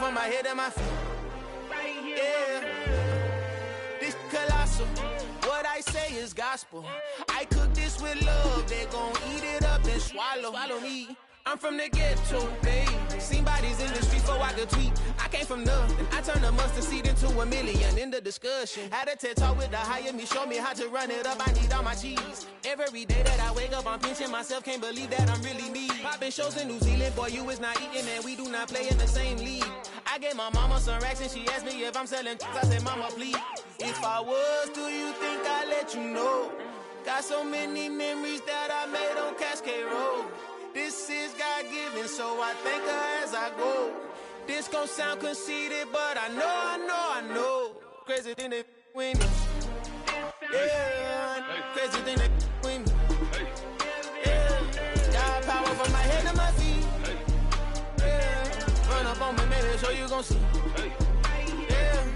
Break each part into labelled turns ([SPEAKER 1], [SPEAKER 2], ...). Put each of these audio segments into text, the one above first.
[SPEAKER 1] from my head to my feet. Yeah, this colossal. What I say is gospel. I cook this with love. They gon' eat it up and swallow me. I'm from the ghetto, babe. Seen bodies in the streets before I could tweet. I came from nothing. I turned a mustard seed into a million. In the discussion, had a TED talk with the higher me. Show me how to run it up. I need all my cheese. Every day that I wake up, I'm pinching myself. Can't believe that I'm really me. Popping shows in New Zealand, boy, you is not eating, and we do not play in the same league. I gave my mama some racks and she asked me if I'm selling. I said, mama, please. If I was, do you think I'd let you know? Got so many memories that I made on Cascade Road. This is God-given, so I thank her as I go. This gon' sound conceited, but I know. Crazy thing that win me. Yeah, crazy thing that win me. Yeah, got power from my head to my feet. Yeah, run up on me, maybe so you gon' see. Yeah.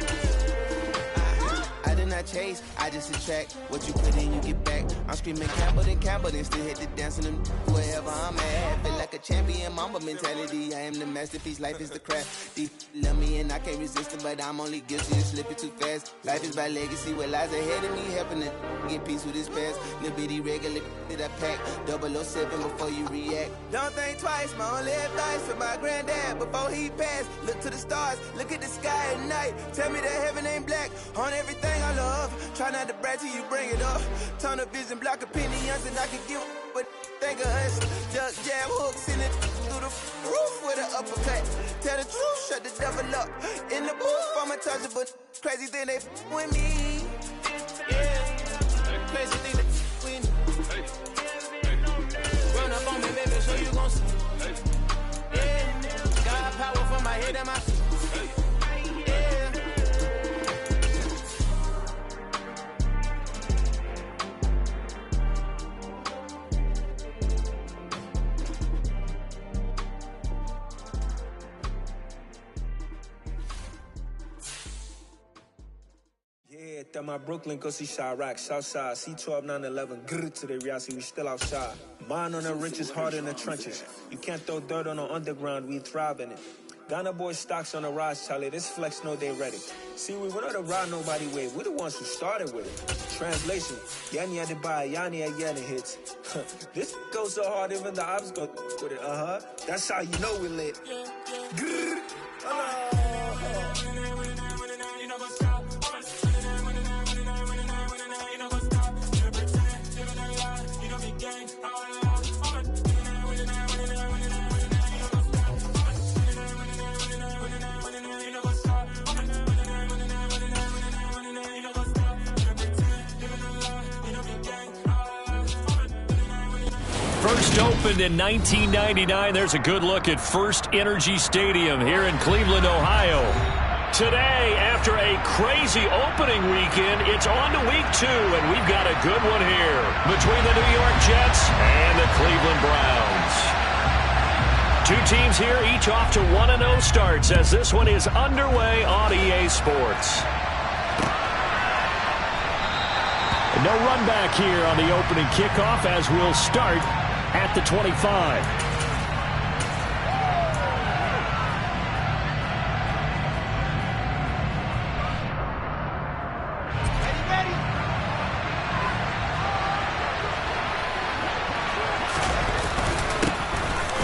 [SPEAKER 1] I did not chase, I just attract. What you put in, you get back. I'm screaming Campbell, then still hit the dance and them wherever I'm at. Feel like a champion, mamba mentality. I am the masterpiece, life is the craft. Deep love me and I can't resist it, but I'm only guilty of slipping too fast. Life is by legacy, what lies ahead of me, helping to get peace with his past. Little bitty regular that I pack, 007 before you react. Don't think twice, my only advice for my granddad before he passed. Look to the stars, look at the sky at night. Tell me that heaven ain't black on everything I love. Try not to brag till you bring it up. Turn the vision, block opinions, and I can give but think of us. Duck, jab, hooks in it through the roof with an uppercut. Tell the truth, shut the devil up. In the booth, I'm untouchable. Crazy thing they with me. Yeah, crazy thing they with me. Run up on me, baby, so you gon' see. Yeah, got power from my head and my feet.
[SPEAKER 2] At my Brooklyn, go see Chirac, Southside, C12, 911, grrr to the reality, we still outside. Mine on the wrenches, hard in the trenches. You can't throw dirt on the underground, we thrive in it. Ghana boys stocks on the rise, Charlie, this flex know they ready. See, we were not a ride nobody wave, we the ones who started with it. Translation, Yanni had to buy, Yanni had Yanni hits. This goes so hard, even the ops go with it, That's how you know we lit. Grrr,
[SPEAKER 3] First opened in 1999. There's a good look at First Energy Stadium here in Cleveland, Ohio. Today, after a crazy opening weekend, it's on to week 2, and we've got a good one here between the New York Jets and the Cleveland Browns. Two teams here, each off to 1-0 starts as this one is underway on EA Sports. And no run back here on the opening kickoff as we'll start at the 25.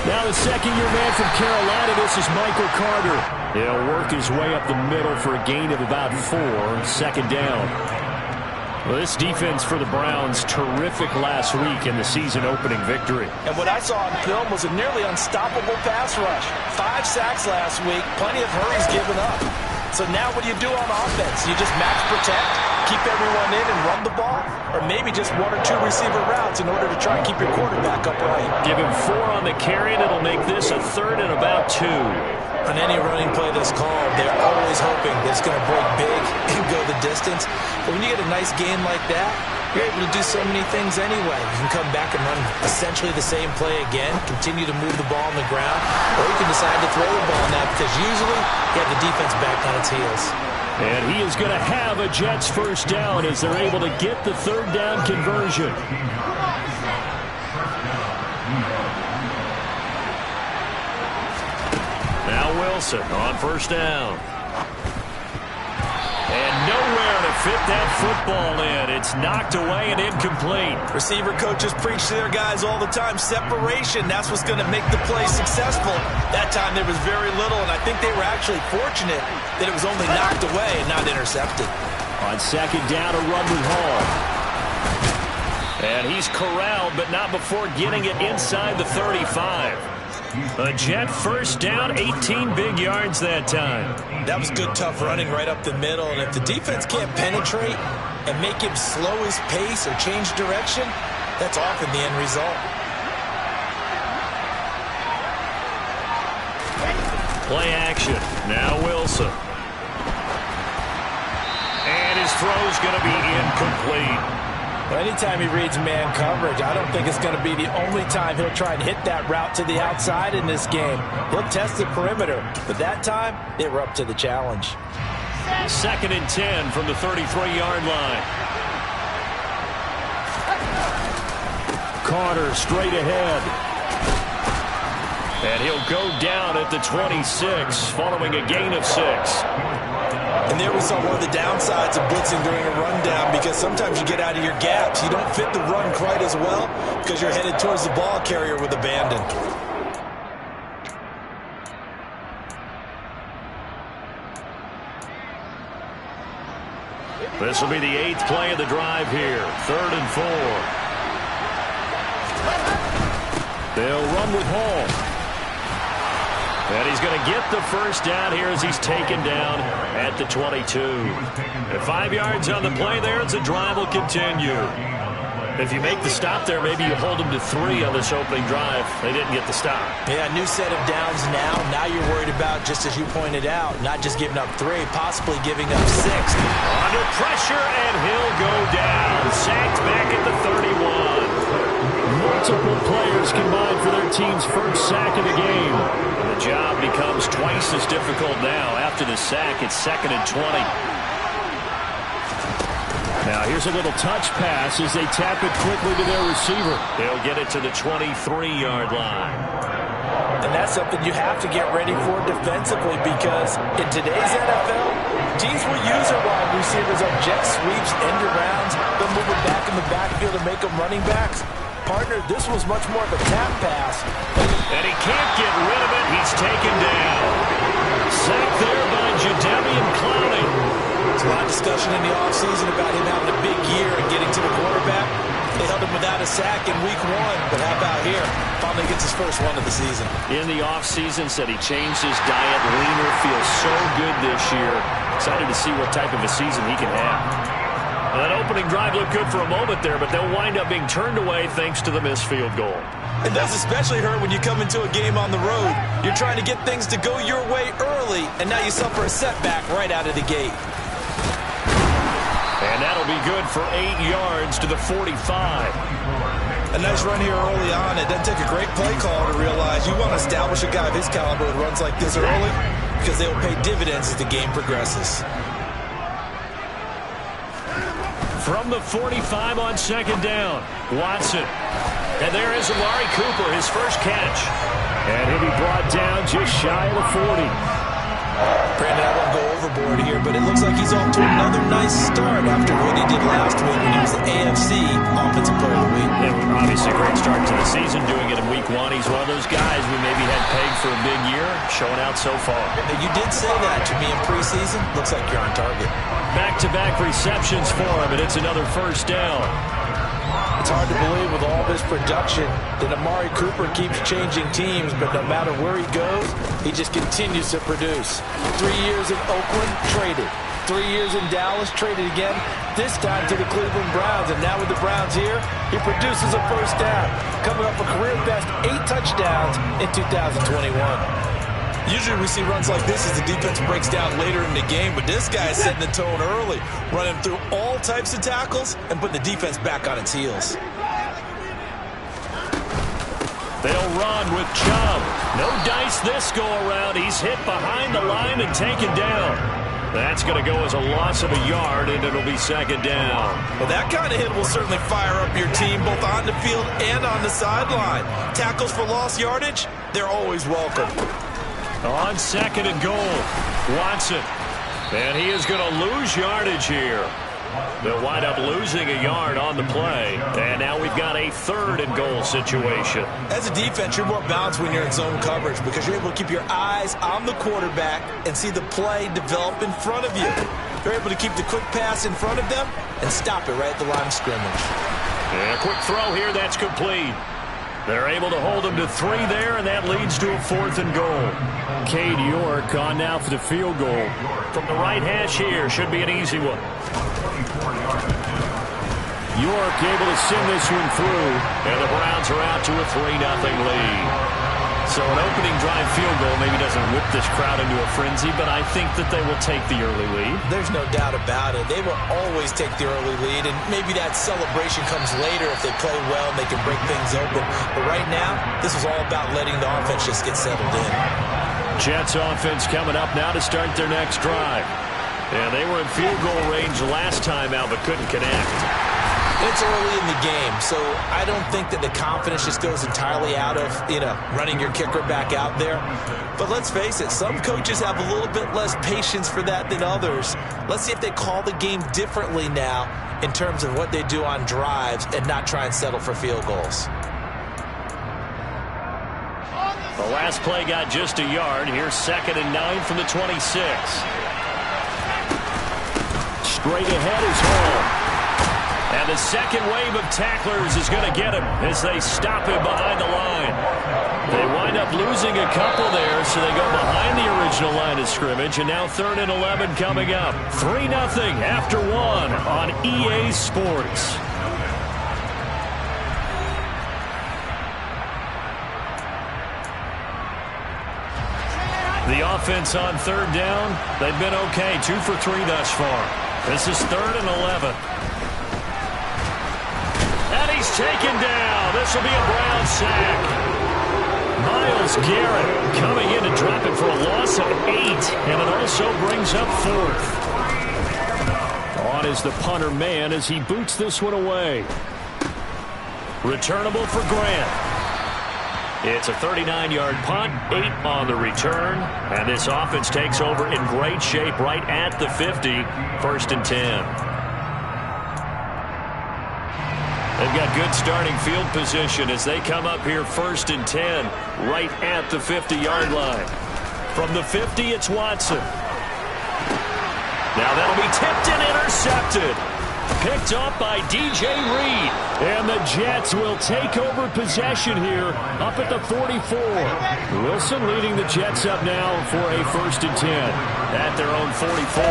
[SPEAKER 3] Now the second-year man from Carolina, this is Michael Carter. He'll work his way up the middle for a gain of about 4, second down. Well, this defense for the Browns, terrific last week in the season-opening victory.
[SPEAKER 4] And what I saw on film was a nearly unstoppable pass rush. 5 sacks last week, plenty of hurries given up. So now what do you do on offense? You just match protect, keep everyone in and run the ball, or maybe just 1 or 2 receiver routes in order to try and keep your quarterback upright.
[SPEAKER 3] Give him 4 on the carry, and it'll make this a 3rd and about 2.
[SPEAKER 4] On any running play that's called, they're always hoping that it's going to break big and go the distance. But when you get a nice gain like that, you're able to do so many things anyway. You can come back and run essentially the same play again, continue to move the ball on the ground, or you can decide to throw the ball now because usually you have the defense back on its heels.
[SPEAKER 3] And he is going to have a Jets first down as they're able to get the 3rd down conversion. Now Wilson on first down. And nowhere to fit that football in. It's knocked away and incomplete.
[SPEAKER 4] Receiver coaches preach to their guys all the time. Separation, that's what's going to make the play successful. That time there was very little, and I think they were actually fortunate that it was only knocked away and not intercepted.
[SPEAKER 3] On second down, a run with Hall. And he's corralled, but not before getting it inside the 35. A Jet first down, 18 big yards that time.
[SPEAKER 4] That was good, tough running right up the middle. And if the defense can't penetrate and make him slow his pace or change direction, that's often the end result.
[SPEAKER 3] Play action. Now Wilson. And his throw's going to be incomplete.
[SPEAKER 4] Anytime he reads man coverage, I don't think it's going to be the only time he'll try and hit that route to the outside in this game. He'll test the perimeter, but that time, they were up to the challenge.
[SPEAKER 3] 2nd and 10 from the 33-yard line. Carter straight ahead. And he'll go down at the 26 following a gain of 6.
[SPEAKER 4] And there we saw one of the downsides of blitzing during a rundown, because sometimes you get out of your gaps. You don't fit the run quite as well because you're headed towards the ball carrier with abandon.
[SPEAKER 3] This will be the 8th play of the drive here. 3rd and 4. They'll run with Hall. And he's going to get the first down here as he's taken down at the 22. At 5 yards on the play there, as the drive will continue. If you make the stop there, maybe you hold them to 3 on this opening drive. They didn't get the stop.
[SPEAKER 4] Yeah, new set of downs now. Now you're worried about, just as you pointed out, not just giving up 3, possibly giving up 6.
[SPEAKER 3] Under pressure, and he'll go down. Sacked back at the 31. Multiple players combined for their team's first sack of the game. And the job becomes twice as difficult now. After the sack, it's 2nd and 20. Now here's a little touch pass as they tap it quickly to their receiver. They'll get it to the 23-yard line.
[SPEAKER 4] And that's something you have to get ready for defensively, because in today's NFL, teams will use their wide receivers on jet sweeps, end arounds. They'll move them back in the backfield and make them running backs. Partner, this was much more of a tap pass.
[SPEAKER 3] And he can't get rid of it. He's taken down. Sacked there by Jadeveon Clowney.
[SPEAKER 4] There's a lot of discussion in the offseason about him having a big year and getting to the quarterback. They held him without a sack in week 1, but how about here? Finally gets his first one of the season.
[SPEAKER 3] In the offseason, said he changed his diet, leaner, feels so good this year. Excited to see what type of a season he can have. That opening drive looked good for a moment there, but they'll wind up being turned away thanks to the missed field goal.
[SPEAKER 4] It does especially hurt when you come into a game on the road. You're trying to get things to go your way early, and now you suffer a setback right out of the gate.
[SPEAKER 3] And that'll be good for 8 yards to the 45.
[SPEAKER 4] A nice run here early on. It doesn't take a great play call to realize you want to establish a guy of his caliber who runs like this early, because they will pay dividends as the game progresses.
[SPEAKER 3] From the 45 on 2nd down, Watson. And there is Amari Cooper, his first catch. And he'll be brought down just shy of the 40.
[SPEAKER 4] Brandon, I won't go overboard here, but it looks like he's off to another nice start after what he did last week when he was the AFC Offensive Player of the Week.
[SPEAKER 3] And obviously a great start to the season, doing it in week 1. He's one of those guys we maybe had pegged for a big year, showing out so far.
[SPEAKER 4] You did say that to me in preseason. Looks like you're on target.
[SPEAKER 3] Back-to-back receptions for him, and it's another first down.
[SPEAKER 4] It's hard to believe with all this production that Amari Cooper keeps changing teams, but no matter where he goes, he just continues to produce. 3 years in Oakland, traded. 3 years in Dallas, traded again, this time to the Cleveland Browns. And now with the Browns here, he produces a first down, coming up a career-best 8 touchdowns in 2021.
[SPEAKER 5] Usually we see runs like this as the defense breaks down later in the game, but this guy is setting the tone early, running through all types of tackles and putting the defense back on its heels.
[SPEAKER 3] They'll run with Chubb. No dice this go-around. He's hit behind the line and taken down. That's going to go as a loss of a yard, and it'll be 2nd down.
[SPEAKER 5] Well, that kind of hit will certainly fire up your team, both on the field and on the sideline. Tackles for lost yardage, they're always welcome.
[SPEAKER 3] On second and goal, Watson. And he is going to lose yardage here. They'll wind up losing a yard on the play. And now we've got a third and goal situation.
[SPEAKER 4] As a defense, you're more balanced when you're in zone coverage because you're able to keep your eyes on the quarterback and see the play develop in front of you. You're able to keep the quick pass in front of them and stop it right at the line of scrimmage.
[SPEAKER 3] And a quick throw here, that's complete. They're able to hold him to 3 there, and that leads to a 4th and goal. Cade York on now for the field goal. From the right hash here, should be an easy one. York able to send this one through, and the Browns are out to a 3-0 lead. So an opening drive field goal maybe doesn't whip this crowd into a frenzy, but I think that they will take the early lead.
[SPEAKER 4] There's no doubt about it. They will always take the early lead, and maybe that celebration comes later if they play well and they can break things open. But right now, this is all about letting the offense just get settled in.
[SPEAKER 3] Jets offense coming up now to start their next drive. And they were in field goal range last time out, but couldn't connect.
[SPEAKER 4] It's early in the game, so I don't think that the confidence just goes entirely out of, running your kicker back out there. But let's face it, some coaches have a little bit less patience for that than others. Let's see if they call the game differently now in terms of what they do on drives and not try and settle for field goals.
[SPEAKER 3] The last play got just a yard. Here's 2nd and 9 from the 26. Straight ahead is Hall. And the second wave of tacklers is going to get him as they stop him behind the line. They wind up losing a couple there, so they go behind the original line of scrimmage, and now 3rd and 11 coming up. 3-0 after 1 on EA Sports. The offense on 3rd down, they've been okay. 2 for 3 thus far. This is 3rd and 11. And he's taken down. This will be a Brown sack. Myles Garrett coming in to drop it for a loss of 8. And it also brings up 4th. On is the punter man as he boots this one away. Returnable for Grant. It's a 39-yard punt, 8 on the return. And this offense takes over in great shape right at the 50. 1st and 10. They've got good starting field position as they come up here 1st and 10, right at the 50-yard line. From the 50, it's Watson. Now that'll be tipped and intercepted. Picked up by DJ Reed. And the Jets will take over possession here up at the 44. Wilson leading the Jets up now for a 1st and 10 at their own 44.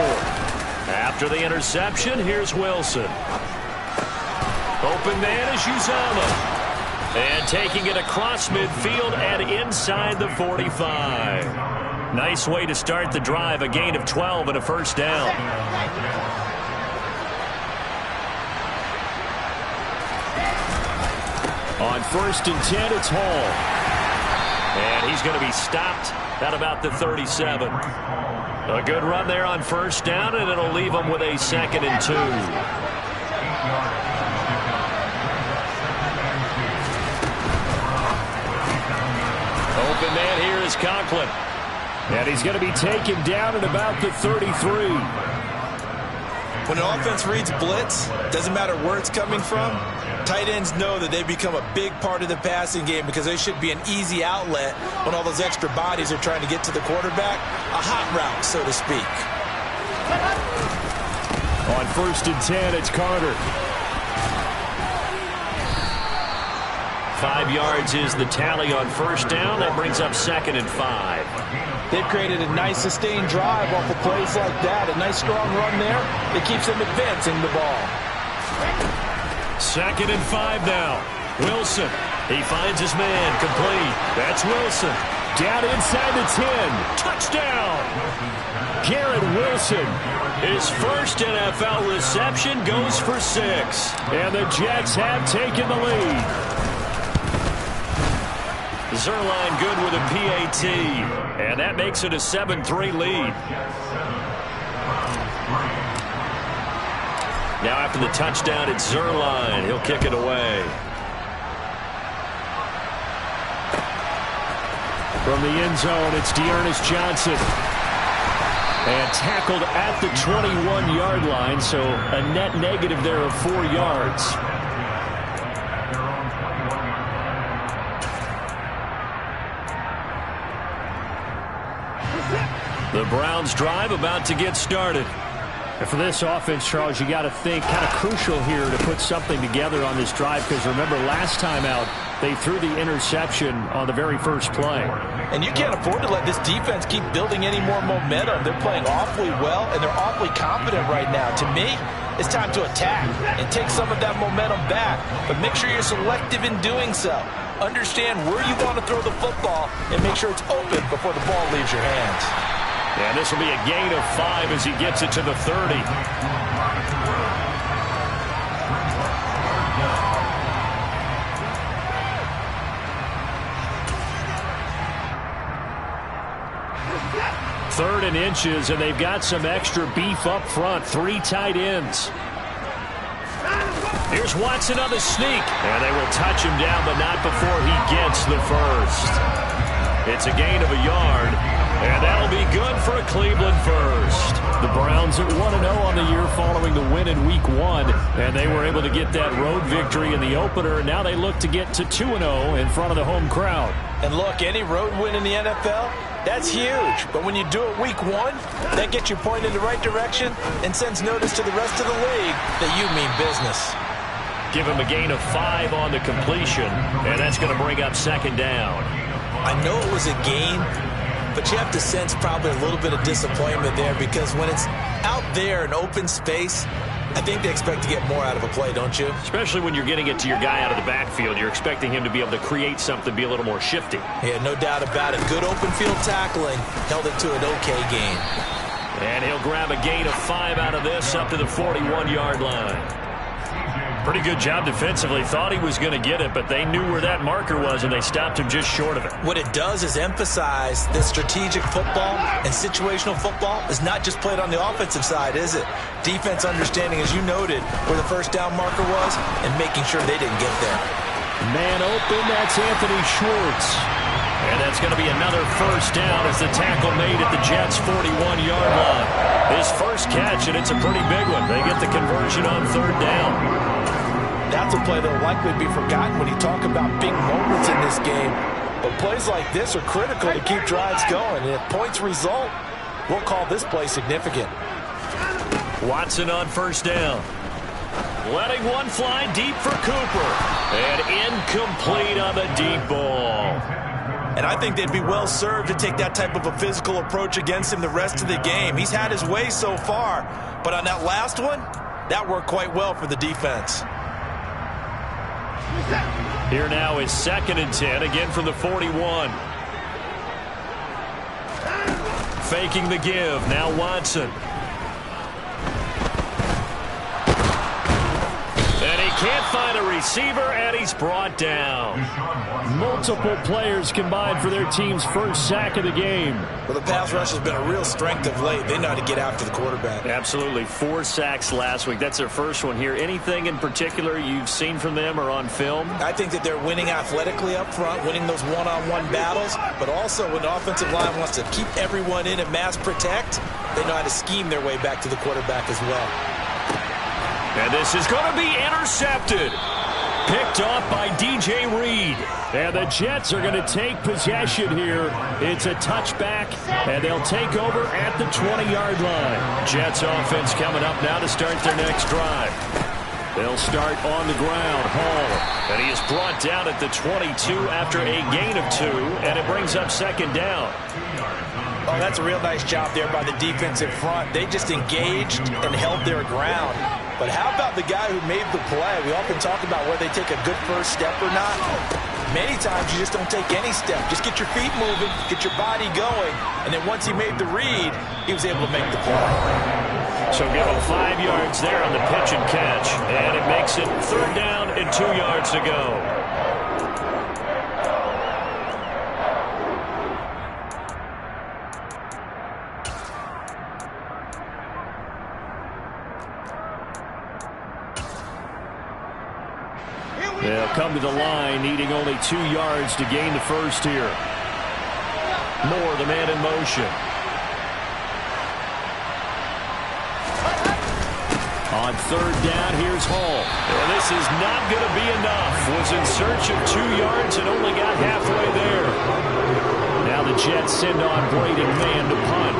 [SPEAKER 3] After the interception, here's Wilson. Open man is Uzomah. And taking it across midfield and inside the 45. Nice way to start the drive. A gain of 12 and a 1st down. On 1st and 10, it's Hall. And he's going to be stopped at about the 37. A good run there on 1st down, and it'll leave him with a 2nd and 2. Open man here is Conklin. And he's going to be taken down at about the 33.
[SPEAKER 4] When an offense reads blitz, doesn't matter where it's coming from, tight ends know that they become a big part of the passing game because they should be an easy outlet when all those extra bodies are trying to get to the quarterback. A hot route, so to speak.
[SPEAKER 3] On 1st and 10, it's Carter. 5 yards is the tally on 1st down. That brings up 2nd and 5.
[SPEAKER 4] They've created a nice sustained drive off of plays like that. A nice strong run there that keeps them advancing the ball.
[SPEAKER 3] 2nd and 5 now. Wilson. He finds his man. Complete. That's Wilson. Down inside the 10. Touchdown. Garrett Wilson. His first NFL reception goes for 6. And the Jets have taken the lead. Zuerlein good with a PAT. And that makes it a 7-3 lead. Now after the touchdown, it's Zuerlein. He'll kick it away. From the end zone, it's D'Ernest Johnson. And tackled at the 21-yard line, so a net negative there of 4 yards. The Browns drive about to get started. And for this offense, Charles, you got to think kind of crucial here to put something together on this drive, because remember last time out they threw the interception on the very first play.
[SPEAKER 4] And you can't afford to let this defense keep building any more momentum. They're playing awfully well, and they're awfully confident right now. To me, it's time to attack and take some of that momentum back. But make sure you're selective in doing so. Understand where you want to throw the football and make sure it's open before the ball leaves your hands.
[SPEAKER 3] And this will be a gain of 5 as he gets it to the 30. Third and inches, and they've got some extra beef up front. 3 tight ends. Here's Watson on the sneak. And they will touch him down, but not before he gets the first. It's a gain of a yard. And that'll be good for a Cleveland first. The Browns at 1-0 on the year following the win in Week 1. And they were able to get that road victory in the opener. Now they look to get to 2-0 in front of the home crowd.
[SPEAKER 4] And look, any road win in the NFL, that's huge. But when you do it Week 1, that gets you pointed in the right direction and sends notice to the rest of the league that you mean business.
[SPEAKER 3] Give him a gain of 5 on the completion. And that's going to bring up second down.
[SPEAKER 4] I know it was a gain, but you have to sense probably a little bit of disappointment there, because when it's out there in open space, I think they expect to get more out of a play, don't you?
[SPEAKER 3] Especially when you're getting it to your guy out of the backfield. You're expecting him to be able to create something, be a little more shifty.
[SPEAKER 4] Yeah, no doubt about it. Good open field tackling held it to an okay gain.
[SPEAKER 3] And he'll grab a gain of 5 out of this up to the 41-yard line. Pretty good job defensively. Thought he was going to get it, but they knew where that marker was, and they stopped him just short of it.
[SPEAKER 4] What it does is emphasize that strategic football and situational football is not just played on the offensive side, is it? Defense understanding, as you noted, where the first down marker was and making sure they didn't get there.
[SPEAKER 3] Man open, that's Anthony Schwartz. And that's going to be another first down as the tackle made at the Jets' 41-yard line. His first catch, and it's a pretty big one. They get the conversion on third down.
[SPEAKER 4] That's a play that will likely be forgotten when you talk about big moments in this game. But plays like this are critical to keep drives going. And if points result, we'll call this play significant.
[SPEAKER 3] Watson on first down. Letting one fly deep for Cooper. And incomplete on the deep ball.
[SPEAKER 4] And I think they'd be well served to take that type of a physical approach against him the rest of the game. He's had his way so far. But on that last one, that worked quite well for the defense.
[SPEAKER 3] Here now is 2nd and 10, again from the 41. Faking the give, now Watson. And he can't find a receiver, and he's brought down. Multiple players combined for their team's first sack of the game.
[SPEAKER 4] Well, the pass rush has been a real strength of late. They know how to get after the quarterback.
[SPEAKER 3] Absolutely. 4 sacks last week. That's their first one here. Anything in particular you've seen from them or on film?
[SPEAKER 4] I think that they're winning athletically up front, winning those one-on-one battles, but also when the offensive line wants to keep everyone in and mass protect, they know how to scheme their way back to the quarterback as well.
[SPEAKER 3] And this is going to be intercepted. Picked off by DJ Reed. And the Jets are going to take possession here. It's a touchback, and they'll take over at the 20-yard line. Jets offense coming up now to start their next drive. They'll start on the ground. Hall. And he is brought down at the 22 after a gain of 2, and it brings up second down.
[SPEAKER 4] Oh, that's a real nice job there by the defensive front. They just engaged and held their ground. But how about the guy who made the play? We often talk about whether they take a good first step or not. Many times you just don't take any step. Just get your feet moving, get your body going, and then once he made the read, he was able to make the play.
[SPEAKER 3] So give him 5 yards there on the pitch and catch, and it makes it 3rd down and 2 yards to go. They'll come to the line, needing only 2 yards to gain the first here. Moore, the man in motion. On third down, here's Hall. And this is not going to be enough. Was in search of 2 yards and only got halfway there. Now the Jets send on Braden Mann to punt.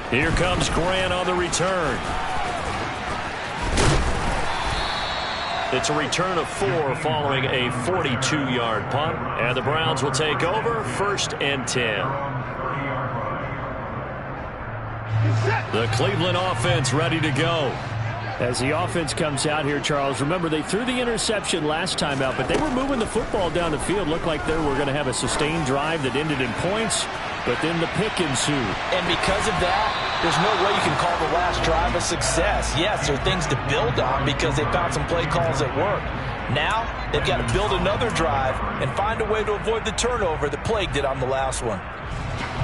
[SPEAKER 3] Here comes Grant on the return. It's a return of 4 following a 42-yard punt. And the Browns will take over 1st and 10. The Cleveland offense ready to go. As the offense comes out here, Charles, remember they threw the interception last time out, but they were moving the football down the field. Looked like they were going to have a sustained drive that ended in points, but then the pick ensued.
[SPEAKER 4] And because of that, there's no way you can call the last drive a success. Yes, there are things to build on because they found some play calls that work. Now, they've got to build another drive and find a way to avoid the turnover that plagued it on the last one.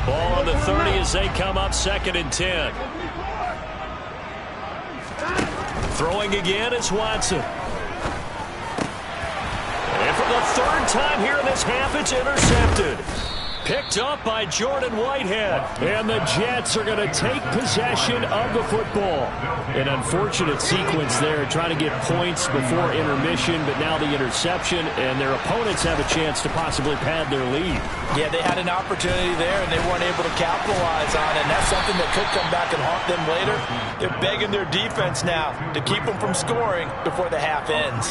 [SPEAKER 3] Ball on the 30 as they come up 2nd and 10. Throwing again is Watson. And for the 3rd time here in this half, it's intercepted. Picked up by Jordan Whitehead. And the Jets are going to take possession of the football. An unfortunate sequence there, trying to get points before intermission, but now the interception, and their opponents have a chance to possibly pad their lead.
[SPEAKER 4] Yeah, they had an opportunity there, and they weren't able to capitalize on it, and that's something that could come back and haunt them later. They're begging their defense now to keep them from scoring before the half ends.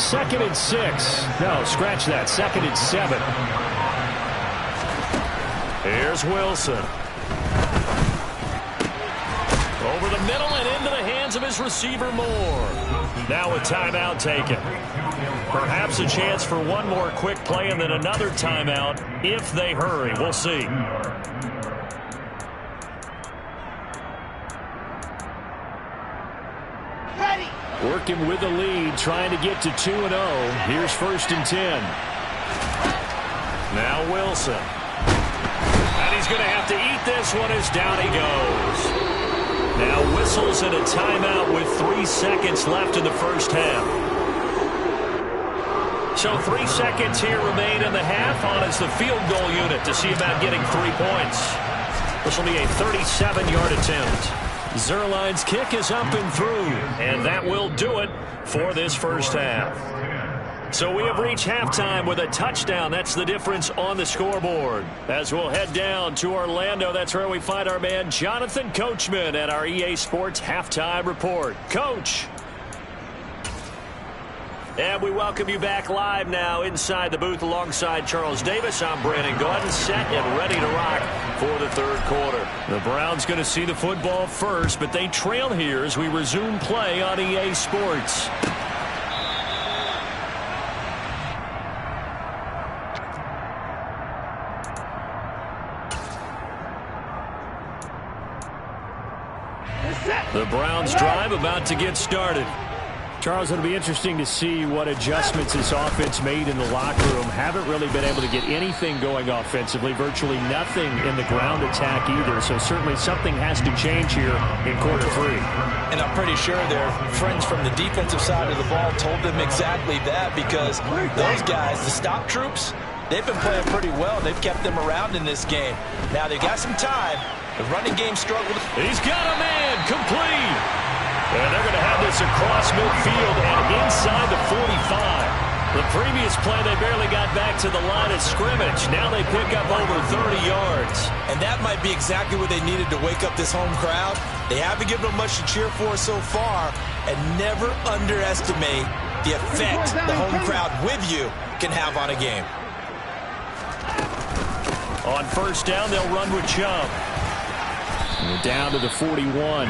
[SPEAKER 3] 2nd and 6. No, scratch that. 2nd and 7. Here's Wilson. Over the middle and into the hands of his receiver, Moore. Now a timeout taken. Perhaps a chance for one more quick play and then another timeout if they hurry. We'll see.
[SPEAKER 1] Ready.
[SPEAKER 3] Working with the lead, trying to get to 2-0. Here's 1st and 10. Now Wilson. And he's going to have to eat this one as down he goes. Now whistles and a timeout with 3 seconds left in the first half. So 3 seconds here remain in the half on as the field goal unit to see about getting 3 points. This will be a 37-yard attempt. Zuerlein's kick is up and through, and that will do it for this first half. So we have reached halftime with a touchdown. That's the difference on the scoreboard. As we'll head down to Orlando, that's where we find our man Jonathan Coachman at our EA Sports Halftime Report. Coach. And we welcome you back live now inside the booth alongside Charles Davis. I'm Brandon Gaudin, set and ready to rock for the 3rd quarter. The Browns going to see the football first, but they trail here as we resume play on EA Sports. The Browns drive about to get started. Charles, it'll be interesting to see what adjustments this offense made in the locker room. Haven't really been able to get anything going offensively, virtually nothing in the ground attack either. So certainly something has to change here in quarter 3.
[SPEAKER 4] And I'm pretty sure their friends from the defensive side of the ball told them exactly that, because those guys, the stop troops, they've been playing pretty well. They've kept them around in this game. Now they've got some time. The running game struggled.
[SPEAKER 3] He's got a man complete. And they're going to have this across midfield and inside the 45. The previous play, they barely got back to the line of scrimmage. Now they pick up over 30 yards.
[SPEAKER 5] And that might be exactly what they needed to wake up this home crowd. They haven't given them much to cheer for so far. And never underestimate the effect the home crowd with you can have on a game.
[SPEAKER 3] On 1st down, they'll run with Chubb. Down to the 41.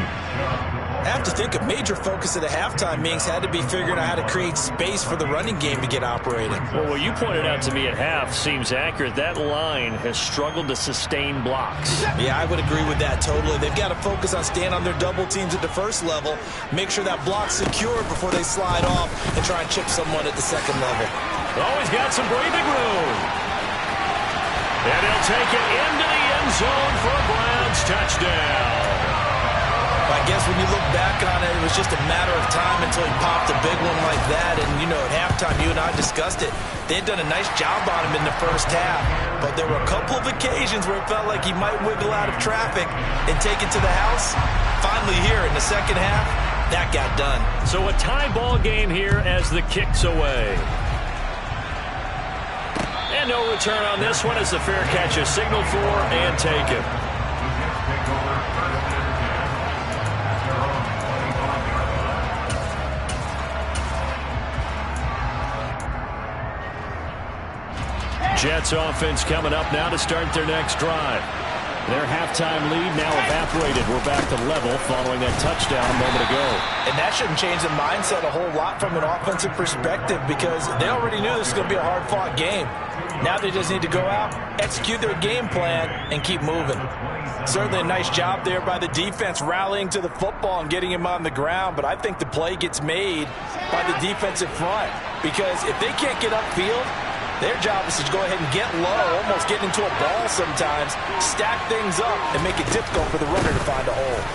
[SPEAKER 4] I have to think a major focus of the halftime meetings had to be figuring out how to create space for the running game to get operating.
[SPEAKER 3] Well, what you pointed out to me at half seems accurate. That line has struggled to sustain blocks.
[SPEAKER 4] Yeah, I would agree with that totally. They've got to focus on staying on their double teams at the first level, make sure that block's secure before they slide off and try and chip someone at the second level.
[SPEAKER 3] Oh, he's got some breathing room. And he'll take it into the end zone for a Browns touchdown.
[SPEAKER 4] I guess when you look back on it, it was just a matter of time until he popped a big one like that. And, you know, at halftime, you and I discussed it. They had done a nice job on him in the first half. But there were a couple of occasions where it felt like he might wiggle out of traffic and take it to the house. Finally here in the second half, that got done.
[SPEAKER 3] So a tie ball game here as the kick's away. And no return on this one as the fair catch is signaled for and taken. Jets offense coming up now to start their next drive. Their halftime lead now evaporated. We're back to level following that touchdown a moment ago.
[SPEAKER 4] And that shouldn't change the mindset a whole lot from an offensive perspective because they already knew this was going to be a hard-fought game. Now they just need to go out, execute their game plan, and keep moving. Certainly a nice job there by the defense rallying to the football and getting him on the ground, but I think the play gets made by the defensive front because if they can't get upfield, their job is to go ahead and get low, almost get into a ball sometimes, stack things up, and make it difficult for the runner to find a hole.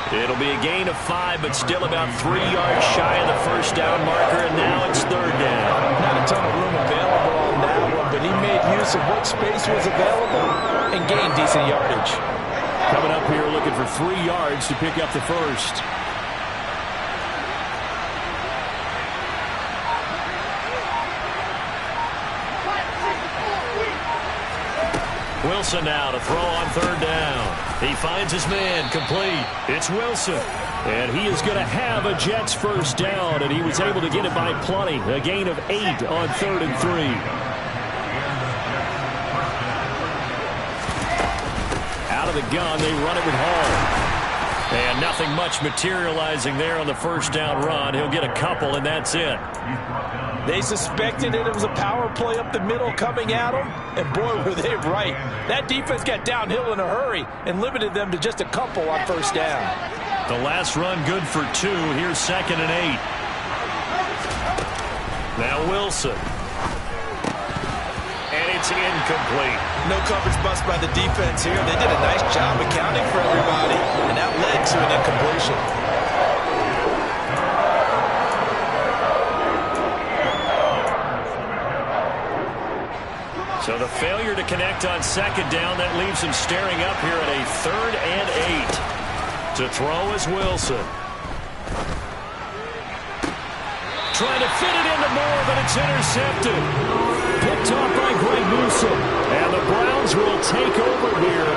[SPEAKER 3] It'll be a gain of 5, but still about 3 yards shy of the first down marker, and now it's third down.
[SPEAKER 4] Not a ton of room available on that one, but he made use of what space was available and gained decent yardage.
[SPEAKER 3] Coming up here looking for 3 yards to pick up the first. Wilson now to throw on third down. He finds his man complete. It's Wilson. And he is going to have a Jets first down, and he was able to get it by plenty. A gain of 8 on 3rd and 3. Out of the gun, they run it with Hall. And nothing much materializing there on the first down run. He'll get a couple, and that's it.
[SPEAKER 4] They suspected it was a power play up the middle coming at them, and boy, were they right. That defense got downhill in a hurry and limited them to just a couple on first down.
[SPEAKER 3] The last run good for 2. Here's 2nd and 8. Now Wilson. And it's incomplete.
[SPEAKER 4] No coverage bust by the defense here. They did a nice job accounting for everybody, and that led to an incompletion.
[SPEAKER 3] So the failure to connect on 2nd down, that leaves him staring up here at a 3rd and 8. To throw is Wilson. Trying to fit it into Moore, but it's intercepted. Picked off by Greg Newsome. And the Browns will take over here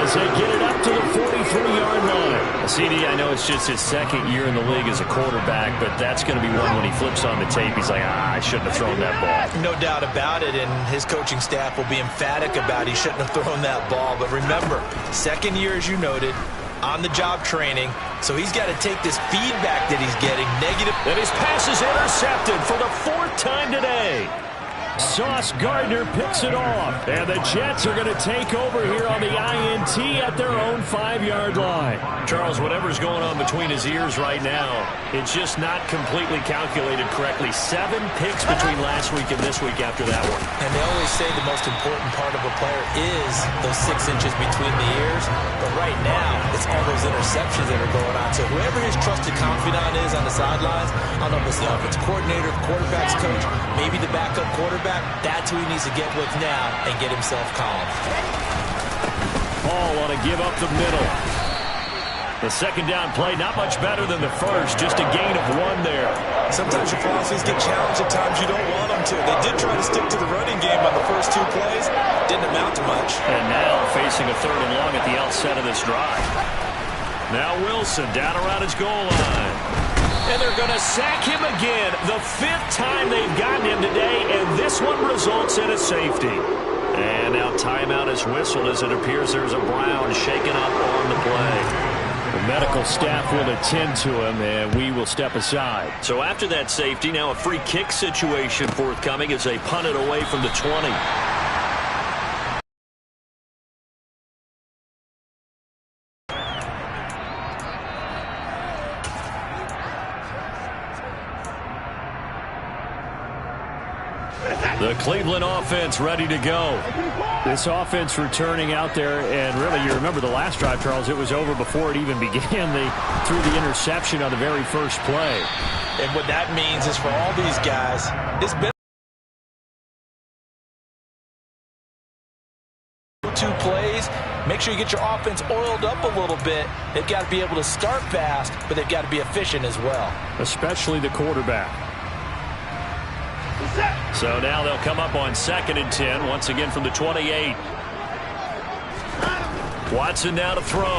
[SPEAKER 3] as they get it up to the 43-yard line. CD, I know it's just his 2nd year in the league as a quarterback, but that's going to be one when he flips on the tape. He's like, I shouldn't have thrown that ball.
[SPEAKER 4] No doubt about it, and his coaching staff will be emphatic about he shouldn't have thrown that ball. But remember, 2nd year, as you noted, on-the-job training, so he's got to take this feedback that he's getting negative.
[SPEAKER 3] And his pass is intercepted for the 4th time today. Sauce Gardner picks it off, and the Jets are going to take over here on the INT at their own 5-yard line. Charles, whatever's going on between his ears right now, it's just not completely calculated correctly. 7 picks between last week and this week after that one.
[SPEAKER 4] And they always say the most important part of a player is those 6 inches between the ears, but right now, it's all those interceptions that are going on. So whoever his trusted confidant is on the sidelines, I don't know if it's the offense coordinator, the quarterback's coach, maybe the backup quarterback, that's who he needs to get with now and get himself calm.
[SPEAKER 3] Hall on a give up the middle. The 2nd down play, not much better than the first, just a gain of 1 there.
[SPEAKER 4] Sometimes your philosophies get challenged at times you don't want them to. They did try to stick to the running game on the first 2 plays. Didn't amount to much.
[SPEAKER 3] And now facing a 3rd and long at the outset of this drive. Now Wilson down around his goal line. And they're going to sack him again. The 5th time they've gotten him today, and this one results in a safety. And now timeout is whistled as it appears there's a Brown shaken up on the play. The medical staff will attend to him, and we will step aside. So after that safety, now a free kick situation forthcoming as they punt it away from the 20. The Cleveland offense ready to go. This offense returning out there, and really, you remember the last drive, Charles, it was over before it even began. They threw the interception on the very first play.
[SPEAKER 4] And what that means is for all these guys, it's been 2 plays. Make sure you get your offense oiled up a little bit. They've got to be able to start fast, but they've got to be efficient as well. Especially the quarterback. So now they'll come up on 2nd and 10, once again from the 28. Watson now to throw.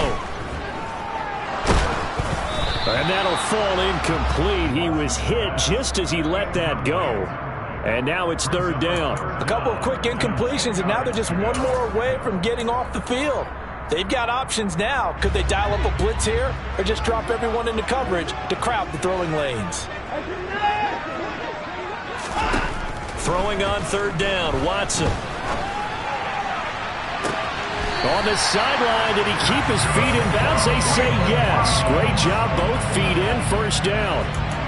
[SPEAKER 4] And that'll fall incomplete. He was hit just as he let that go. And now it's 3rd down. A couple of quick incompletions, and now they're just one more away from getting off the field. They've got options now. Could they dial up a blitz here or just drop everyone into coverage to crowd the throwing lanes? Throwing on 3rd down, Watson. On the sideline, did he keep his feet in bounds? They say yes. Great job, both feet in, 1st down.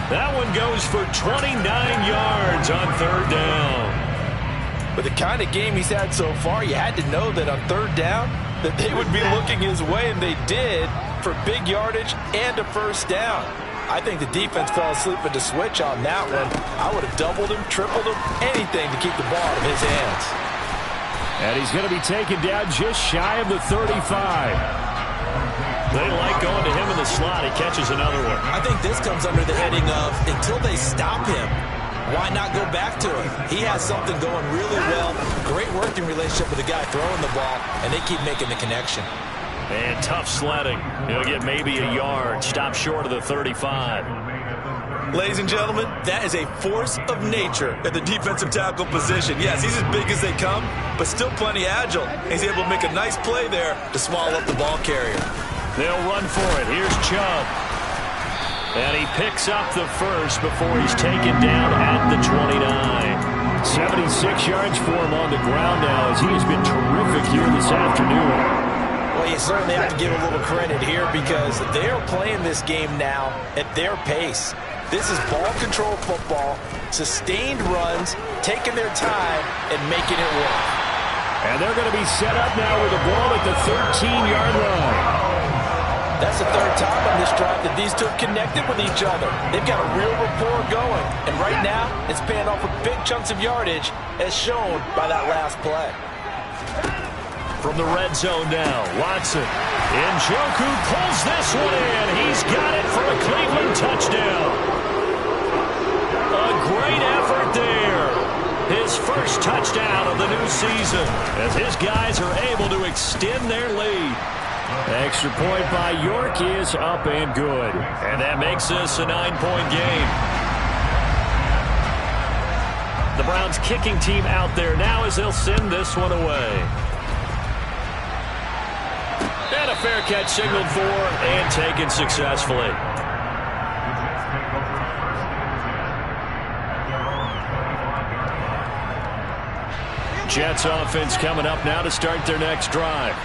[SPEAKER 4] That one goes for 29 yards on 3rd down. With the kind of game he's had so far, you had to know that on 3rd down that they would be looking his way, and they did, for big yardage and a 1st down. I think the defense fell asleep at the switch on that one. I would have doubled him, tripled him, anything to keep the ball out of his hands. And he's going to be taken down just shy of the 35. They like going to him in the slot. He catches another one. I think this comes under the heading of until they stop him, why not go back to him? He has something going really well. Great working relationship with the guy throwing the ball, and they keep making the connection. And tough sledding. He'll get maybe a yard. Stop short of the 35. Ladies and gentlemen, that is a force of nature at the defensive tackle position. Yes, he's as big as they come, but still plenty agile. He's able to make a nice play there to swallow up the ball carrier. They'll run for it. Here's Chubb. And he picks up the 1st before he's taken down at the 29. 76 yards for him on the ground now as he has been terrific here this afternoon. Well, you certainly have to give a little credit here because they're playing this game now at their pace. This is ball control football, sustained runs, taking their time, and making it work. And they're going to be set up now with the ball at the 13-yard line. That's the 3rd time on this drive that these two have connected with each other. They've got a real rapport going. And right now, it's paying off with big chunks of yardage, as shown by that last play. From the red zone now, Watson. Njoku pulls this one in. He's got it for a Cleveland touchdown. A great effort there. His 1st touchdown of the new season as his guys are able to extend their lead. Extra point by York is up and good. And that makes this a 9-point game. The Browns kicking team out there now as they'll send this one away. And a fair catch signaled for and taken successfully. Jets offense coming up now to start their next drive.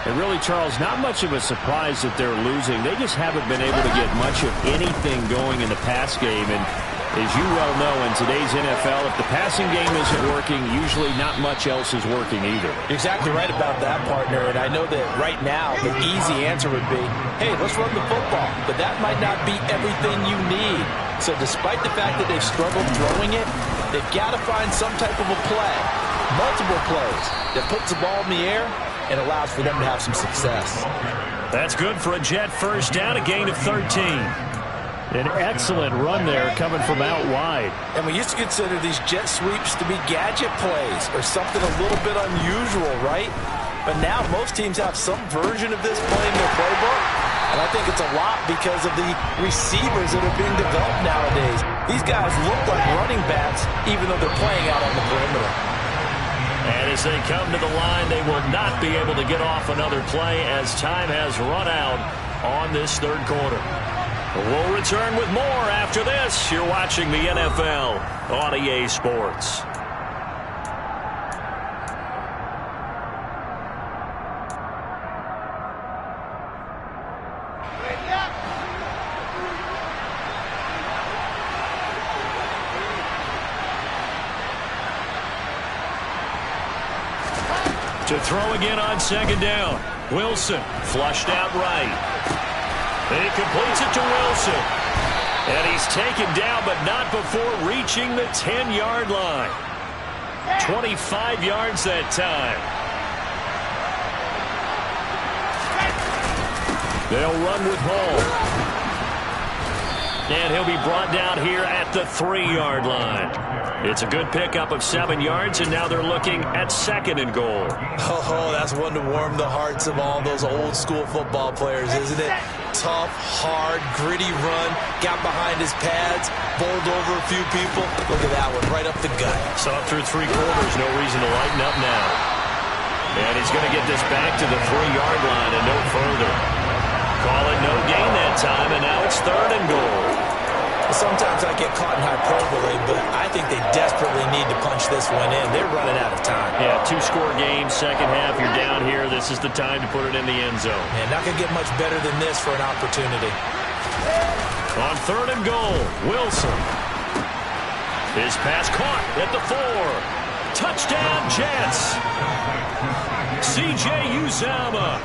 [SPEAKER 4] And really, Charles, not much of a surprise that they're losing. They just haven't been able to get much of anything going in the pass game. And as you well know, in today's NFL, if the passing game isn't working, usually not much else is working either. You're exactly right about that, partner. And I know that right now the easy answer would be, hey, let's run the football. But that might not be everything you need. So despite the fact that they've struggled throwing it, they've got to find some type of a play, multiple plays, that puts the ball in the air and allows for them to have some success. That's good for a Jet 1st down, a gain of 13. An excellent run there coming from out wide. And we used to consider these jet sweeps to be gadget plays or something a little bit unusual, right? But now most teams have some version of this play in their playbook. And I think it's a lot because of the receivers that are being developed nowadays. These guys look like running backs, even though they're playing out on the perimeter.
[SPEAKER 3] And as they come to the line, they will not be able to get off another play as time has run out on this third quarter. We'll return with more after this. You're watching the NFL on EA Sports. To throw again on second down. Wilson flushed out right. And he completes it to Wilson. And he's taken down, but not before reaching the 10-yard line. 25 yards that time. They'll run with Hall. And he'll be brought down here at the 3-yard line. It's a good pickup of 7 yards, and now they're looking at second and goal.
[SPEAKER 4] Oh, that's one to warm the hearts of all those old-school football players, isn't it? Tough, hard, gritty run, got behind his pads, bowled over a few people. Look at that one, right up the gut.
[SPEAKER 3] So up through 3 quarters, no reason to lighten up now. And he's going to get this back to the 3-yard line and no further. Call it no gain that time, and now it's third and goal.
[SPEAKER 4] Sometimes I get caught in hyperbole, but I think they desperately need to punch this one in. They're running out of time.
[SPEAKER 3] Yeah, 2-score game, second half, you're down here. This is the time to put it in the end zone.
[SPEAKER 4] Man, not going to get much better than this for an opportunity.
[SPEAKER 3] On third and goal, Wilson. His pass caught at the 4. Touchdown, Jets. C.J. Uzomah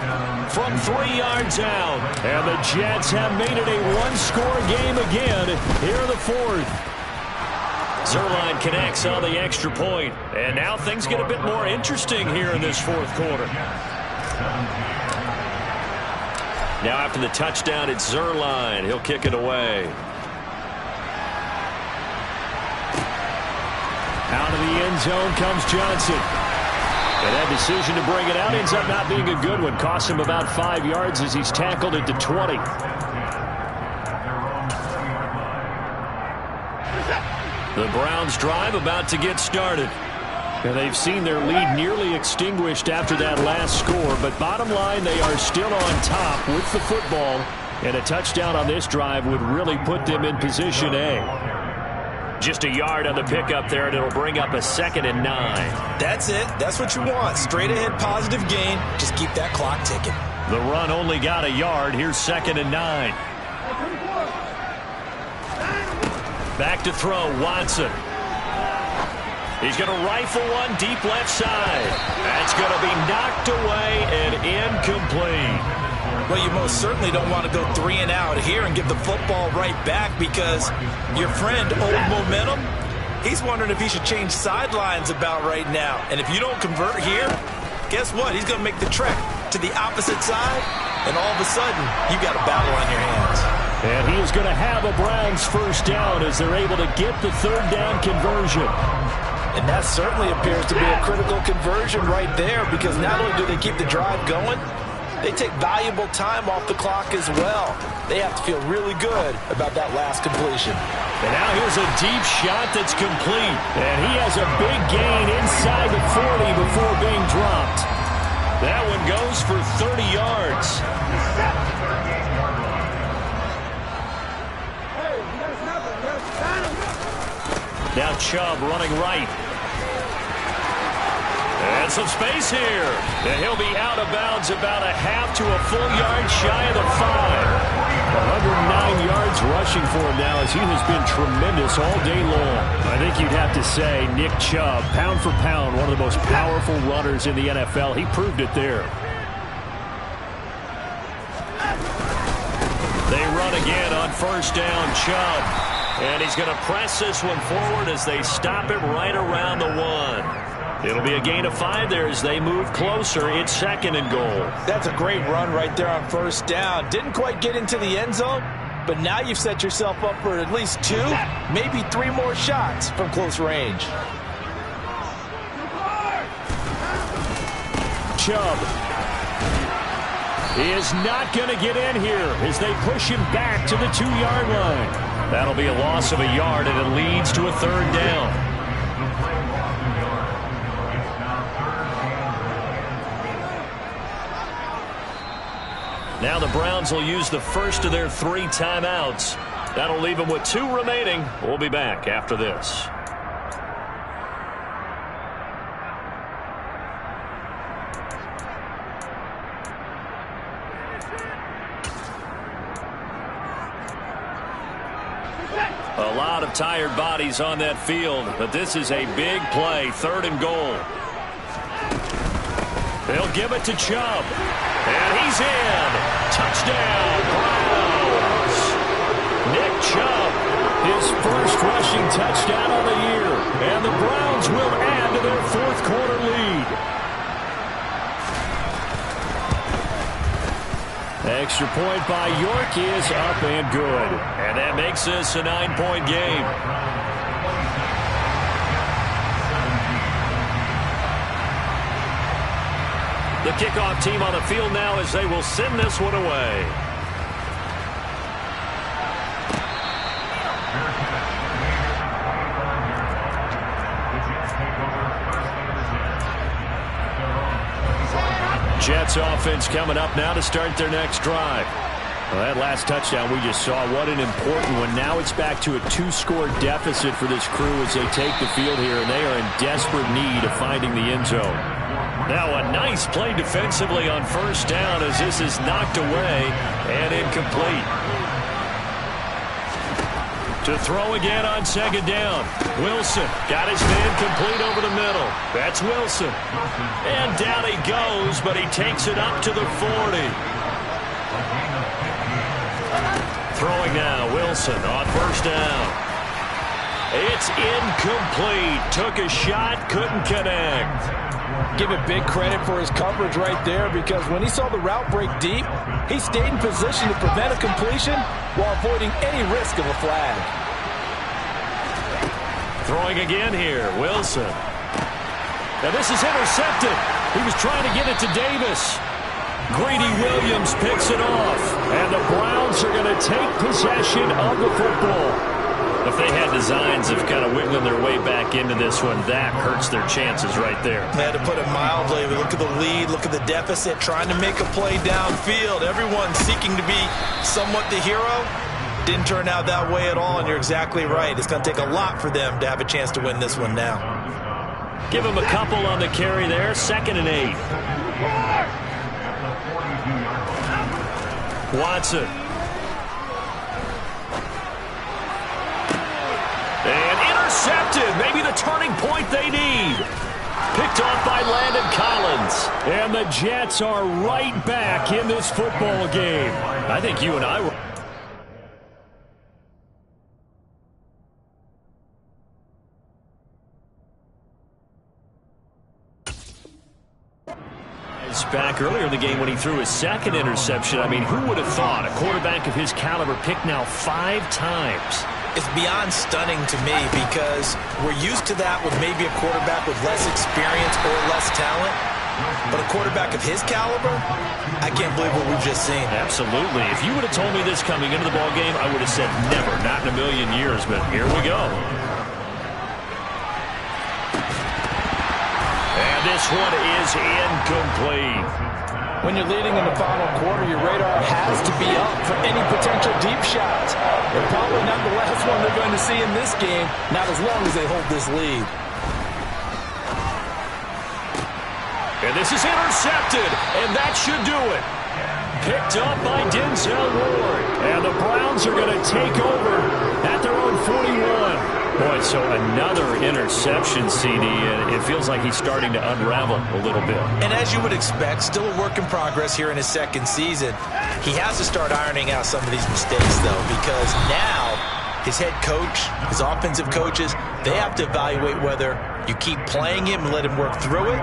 [SPEAKER 3] from 3 yards out. And the Jets have made it a 1-score game again here in the 4th. Zuerlein connects on the extra point. And now things get a bit more interesting here in this 4th quarter. Now after the touchdown, it's Zuerlein. He'll kick it away. Out of the end zone comes Johnson. And that decision to bring it out ends up not being a good one. Costs him about 5 yards as he's tackled at the 20. The Browns drive about to get started. And they've seen their lead nearly extinguished after that last score. But bottom line, they are still on top with the football. And a touchdown on this drive would really put them in position A. Just a yard on the pickup there, and it'll bring up a 2nd and 9.
[SPEAKER 4] That's it. That's what you want. Straight ahead positive gain. Just keep that clock ticking.
[SPEAKER 3] The run only got a yard. Here's 2nd and 9. Back to throw, Watson. He's going to rifle one deep left side. That's going to be knocked away and incomplete.
[SPEAKER 4] Well, you most certainly don't want to go 3 and out here and give the football right back because your friend, Old Momentum, he's wondering if he should change sidelines about right now. And if you don't convert here, guess what? He's going to make the trek to the opposite side, and all of a sudden, you got a battle on your hands.
[SPEAKER 3] And he is going to have a Browns first down as they're able to get the 3rd down conversion.
[SPEAKER 4] And that certainly appears to be a critical conversion right there because not only do they keep the drive going, they take valuable time off the clock as well. They have to feel really good about that last completion.
[SPEAKER 3] And now here's a deep shot that's complete. And he has a big gain inside the 40 before being dropped. That one goes for 30 yards. Now Chubb running right. And some space here. And he'll be out of bounds about a half to a full yard shy of the 5. 109 yards rushing for him now as he has been tremendous all day long. I think you'd have to say Nick Chubb, pound for pound, one of the most powerful runners in the NFL. He proved it there. They run again on first down, Chubb. And he's going to press this one forward as they stop it right around the 1. It'll be a gain of 5 there as they move closer. It's 2nd and goal.
[SPEAKER 4] That's a great run right there on first down. Didn't quite get into the end zone, but now you've set yourself up for at least 2, maybe 3 more shots from close range.
[SPEAKER 3] Chubb. He is not going to get in here as they push him back to the 2-yard line. That'll be a loss of a yard, and it leads to a 3rd down. Now the Browns will use the first of their 3 timeouts. That'll leave them with 2 remaining. We'll be back after this. A lot of tired bodies on that field, but this is a big play, 3rd and goal. They'll give it to Chubb. And he's in. Touchdown, Browns. Nick Chubb, his first rushing touchdown of the year. And the Browns will add to their 4th quarter lead. Extra point by York is up and good. And that makes this a 9-point game. The kickoff team on the field now as they will send this one away. Jets offense coming up now to start their next drive. Well, that last touchdown we just saw, what an important one. Now it's back to a 2-score deficit for this crew as they take the field here, and they are in desperate need of finding the end zone. Now a nice play defensively on 1st down as this is knocked away and incomplete. To throw again on 2nd down. Wilson got his man complete over the middle. That's Wilson. And down he goes, but he takes it up to the 40. Throwing now, Wilson on 1st down. It's incomplete. Took a shot, couldn't connect.
[SPEAKER 4] Give it big credit for his coverage right there, because when he saw the route break deep, he stayed in position to prevent a completion while avoiding any risk of a flag.
[SPEAKER 3] Throwing again here, Wilson. Now this is intercepted. He was trying to get it to Davis. Greedy Williams picks it off, and the Browns are going to take possession of the football. If they had designs of kind of wiggling their way back into this one, that hurts their chances right there.
[SPEAKER 5] They had to put it mildly. Look at the lead, look at the deficit, trying to make a play downfield. Everyone seeking to be somewhat the hero. Didn't turn out that way at all, and you're exactly right. It's going to take a lot for them to have a chance to win this one now.
[SPEAKER 3] Give him a couple on the carry there. 2nd and 8. Watson. And intercepted. Maybe the turning point they need. Picked off by Landon Collins. And the Jets are right back in this football game. I think you and I were... back earlier in the game when he threw his 2nd interception. I mean, who would have thought a quarterback of his caliber picked now 5 times?
[SPEAKER 5] It's beyond stunning to me, because we're used to that with maybe a quarterback with less experience or less talent. But a quarterback of his caliber, I can't believe what we've just seen.
[SPEAKER 3] Absolutely. If you would have told me this coming into the ballgame, I would have said never, not in a million years. But here we go. And this one is incomplete.
[SPEAKER 4] When you're leading in the final quarter, your radar has to be up for any potential deep shots. They're probably not the last one they're going to see in this game, not as long as they hold this lead.
[SPEAKER 3] And this is intercepted, and that should do it. Picked up by Denzel Ward. And the Browns are going to take over at their own 41. Boy, so another interception, CD, and it feels like he's starting to unravel a little bit.
[SPEAKER 5] And as you would expect, still a work in progress here in his 2nd season. He has to start ironing out some of these mistakes, though, because now his head coach, his offensive coaches, they have to evaluate whether you keep playing him and let him work through it,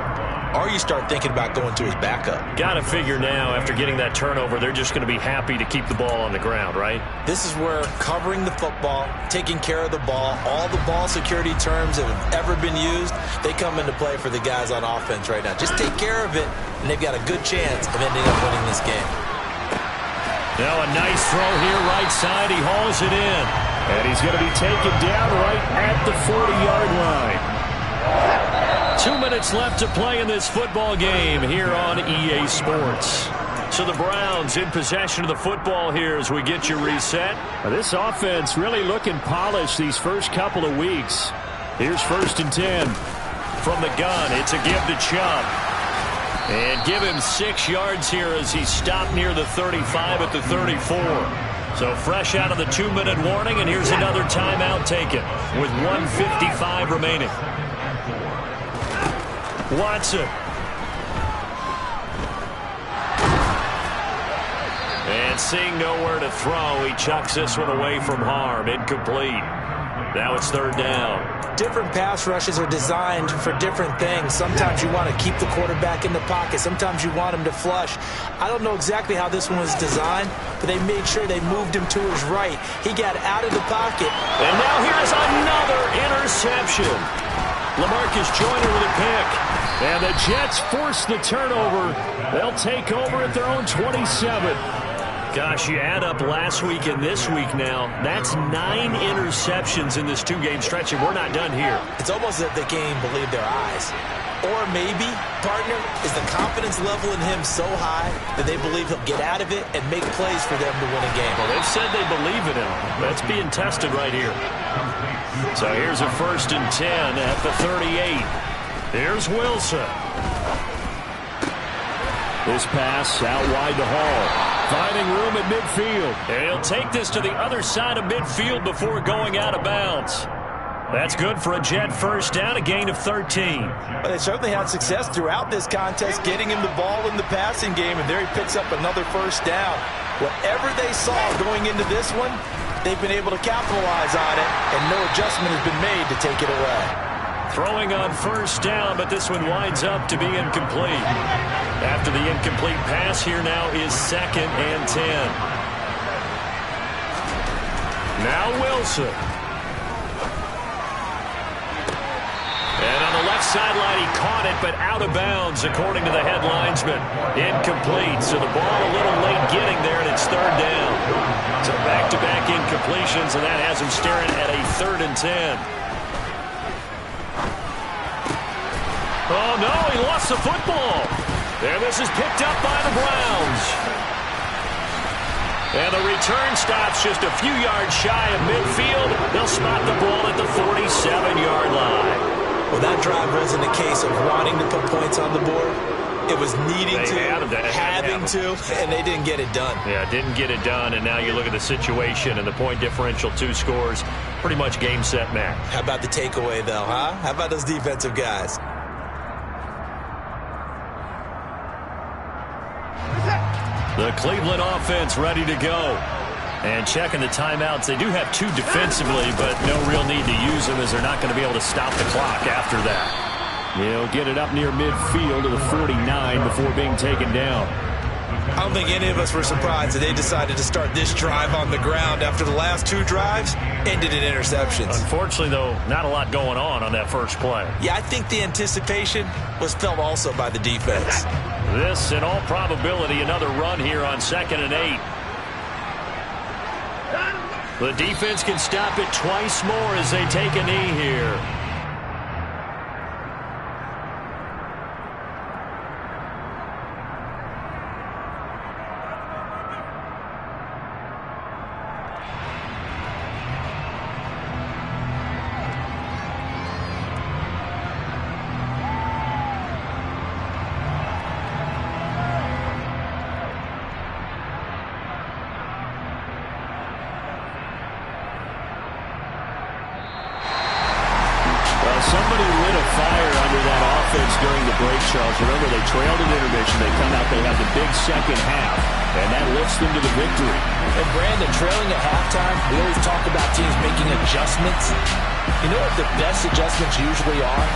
[SPEAKER 5] or you start thinking about going to his backup.
[SPEAKER 3] Got to figure now, after getting that turnover, they're just going to be happy to keep the ball on the ground, right?
[SPEAKER 5] This is where covering the football, taking care of the ball, all the ball security terms that have ever been used, they come into play for the guys on offense right now. Just take care of it,
[SPEAKER 4] and they've got a good chance of ending up winning this game.
[SPEAKER 3] Now a nice throw here, right side. He hauls it in. And he's going to be taken down right at the 40-yard line. 2 minutes left to play in this football game here on EA Sports. So the Browns in possession of the football here as we get you reset. This offense really looking polished these first couple of weeks. Here's 1st and 10 from the gun. It's a give to Chubb. And give him 6 yards here as he stopped near the 35 at the 34. So fresh out of the 2-minute warning, and here's another timeout taken with 1:55 remaining. Watson. And seeing nowhere to throw, he chucks this one away from harm. Incomplete. Now it's 3rd down.
[SPEAKER 4] Different pass rushes are designed for different things. Sometimes you want to keep the quarterback in the pocket. Sometimes you want him to flush. I don't know exactly how this one was designed, but they made sure they moved him to his right. He got out of the pocket.
[SPEAKER 3] And now here's another interception. LaMarcus Joyner with a pick. And the Jets force the turnover. They'll take over at their own 27. Gosh, you add up last week and this week now, that's 9 interceptions in this 2-game stretch, and we're not done here.
[SPEAKER 4] It's almost as if they can't even believe their eyes. Or maybe, partner, is the confidence level in him so high that they believe he'll get out of it and make plays for them to win a game.
[SPEAKER 3] Well, they've said they believe in him. That's being tested right here. So here's a 1st and 10 at the 38. Here's Wilson. This pass out wide to Hall. Finding room at midfield. And he'll take this to the other side of midfield before going out of bounds. That's good for a Jet 1st down, a gain of 13.
[SPEAKER 5] But they certainly had success throughout this contest, getting him the ball in the passing game, and there he picks up another 1st down. Whatever they saw going into this one, they've been able to capitalize on it, and no adjustment has been made to take it away.
[SPEAKER 3] Throwing on 1st down, but this one winds up to be incomplete. After the incomplete pass, here now is 2nd and 10. Now Wilson. And on the left sideline, he caught it, but out of bounds, according to the head linesman. Incomplete, so the ball a little late getting there, and it's 3rd down. So back-to-back incompletions, and that has him staring at a 3rd and 10. Oh, no, he lost the football. And this is picked up by the Browns. And the return stops just a few yards shy of midfield. They'll spot the ball at the 47-yard line.
[SPEAKER 4] Well, that drive wasn't a case of wanting to put points on the board. It was needing having to, and they didn't get it done.
[SPEAKER 3] Yeah, didn't get it done, and now you look at the situation and the point differential, 2 scores, pretty much game, set, match.
[SPEAKER 4] How about the takeaway, though, huh? How about those defensive guys?
[SPEAKER 3] The Cleveland offense ready to go. And checking the timeouts. They do have 2 defensively, but no real need to use them as they're not going to be able to stop the clock after that. They'll get it up near midfield to the 49 before being taken down.
[SPEAKER 5] I don't think any of us were surprised that they decided to start this drive on the ground after the last 2 drives ended in interceptions.
[SPEAKER 3] Unfortunately, though, not a lot going on that first play.
[SPEAKER 4] Yeah, I think the anticipation was felt also by the defense.
[SPEAKER 3] This, in all probability, another run here on 2nd and 8. The defense can stop it twice more as they take a knee here. Somebody lit a fire under that offense during the break, Charles. Remember, they trailed at intermission. They come out, they have the big second half, and that lifts them to the victory.
[SPEAKER 4] And, Brandon, trailing at halftime, we always talk about teams making adjustments. You know what the best adjustments usually are?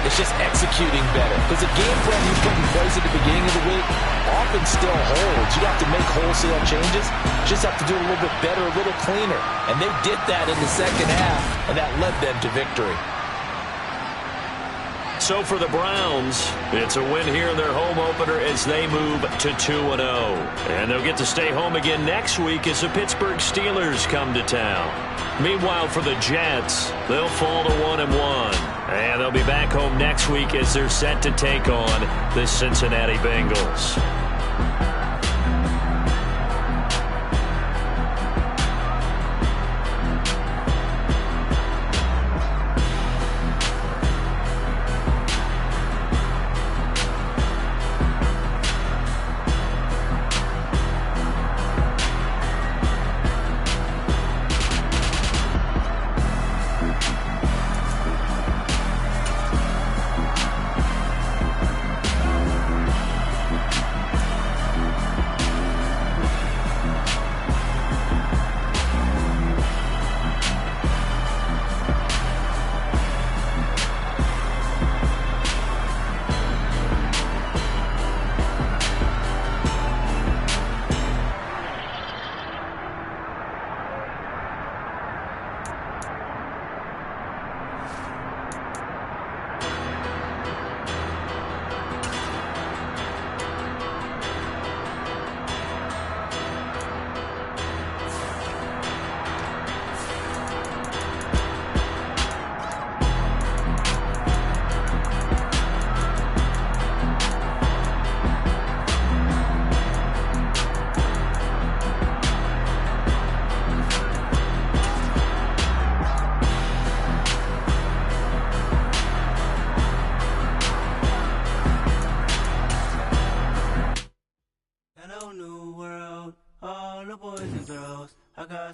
[SPEAKER 4] It's just executing better. Because the game plan you put in place at the beginning of the week often still holds. You have to make wholesale changes. You just have to do it a little bit better, a little cleaner. And they did that in the second half, and that led them to victory.
[SPEAKER 3] So for the Browns, it's a win here in their home opener as they move to 2-0. And they'll get to stay home again next week as the Pittsburgh Steelers come to town. Meanwhile, for the Jets, they'll fall to 1-1. And they'll be back home next week as they're set to take on the Cincinnati Bengals.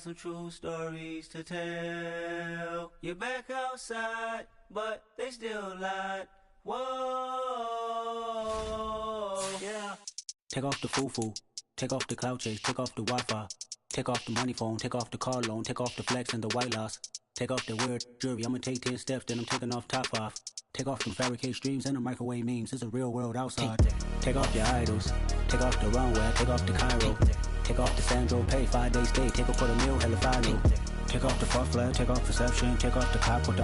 [SPEAKER 6] Some true stories to tell. You're back outside, but they still lied. Whoa, yeah.
[SPEAKER 7] Take off the foo-foo, take off the cloud chase, take off the Wi-Fi, take off the money phone, take off the car loan, take off the flex and the white loss, take off the weird jewelry. I'ma take 10 steps, then I'm taking off top off. Take off the fabricate streams and the microwave memes. It's a real world outside. Take off your idols, take off the runway, take off the Cairo. Take off the Sandro Pay, 5 days stay, take a quarter meal, hella final. Take off the far flag, take off perception, take off the cop with the